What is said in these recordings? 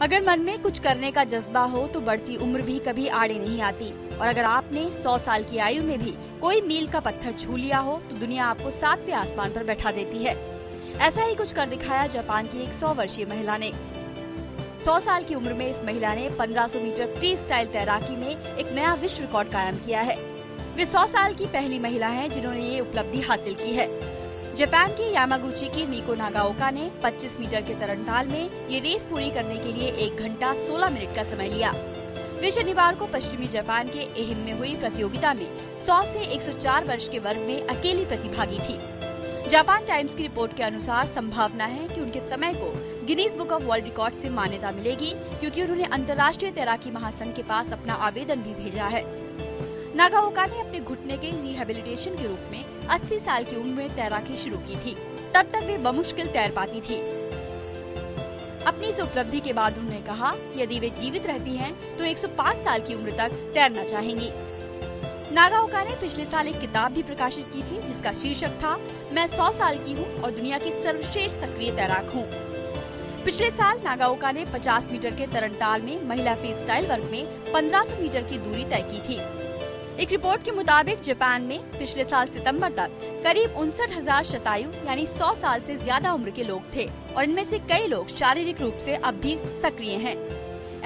अगर मन में कुछ करने का जज्बा हो तो बढ़ती उम्र भी कभी आड़े नहीं आती। और अगर आपने 100 साल की आयु में भी कोई मील का पत्थर छू लिया हो तो दुनिया आपको 7वें आसमान पर बैठा देती है। ऐसा ही कुछ कर दिखाया जापान की एक 100 वर्षीय महिला ने। 100 साल की उम्र में इस महिला ने 1500 मीटर फ्री स्टाइल तैराकी में एक नया विश्व रिकॉर्ड कायम किया है। वे 100 साल की पहली महिला हैं जिन्होंने ये उपलब्धि हासिल की है। जापान के यामागुची की मिको नागाओका ने 25 मीटर के तरणताल में ये रेस पूरी करने के लिए 1 घंटा 16 मिनट का समय लिया। वे शनिवार को पश्चिमी जापान के एहिम में हुई प्रतियोगिता में 100 से 104 वर्ष के वर्ग में अकेली प्रतिभागी थी। जापान टाइम्स की रिपोर्ट के अनुसार संभावना है कि उनके समय को Guinness book of world record से मान्यता मिलेगी, क्योंकि उन्होंने अंतर्राष्ट्रीय तैराकी महासंघ के पास अपना आवेदन भी भेजा है। नागाओका ने अपने घुटने के रिहेबिलिटेशन के रूप में 80 साल की उम्र में तैराकी शुरू की थी। तब तक वे बमुश्किल तैर पाती थी। अपनी इस उपलब्धि के बाद उन्होंने कहा कि यदि वे जीवित रहती हैं तो 105 साल की उम्र तक तैरना चाहेंगी। नागाओका ने पिछले साल एक किताब भी प्रकाशित की थी जिसका शीर्षक था मैं 100 साल की हूँ और दुनिया की सर्वश्रेष्ठ सक्रिय तैराक हूँ। पिछले साल नागाओका ने 50 मीटर के तरणताल में महिला फ्री स्टाइल वर्ग में 1500 मीटर की दूरी तय की थी। एक रिपोर्ट के मुताबिक जापान में पिछले साल सितंबर तक करीब 59,000 शतायु यानी 100 साल से ज्यादा उम्र के लोग थे और इनमें से कई लोग शारीरिक रूप से अब भी सक्रिय हैं।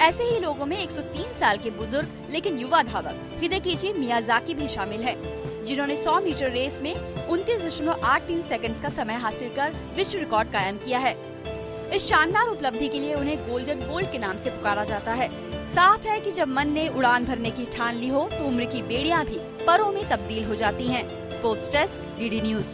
ऐसे ही लोगों में 103 साल के बुजुर्ग लेकिन युवा धावक हिदेकीची मियाजाकी भी शामिल है, जिन्होंने 100 मीटर रेस में 29.83 सेकंड्स का समय हासिल कर विश्व रिकॉर्ड कायम किया है। इस शानदार उपलब्धि के लिए उन्हें गोल्डन बोल्ट के नाम से पुकारा जाता है। साफ है कि जब मन ने उड़ान भरने की ठान ली हो तो उम्र की बेड़ियां भी परों में तब्दील हो जाती हैं। Sports desk, DD news.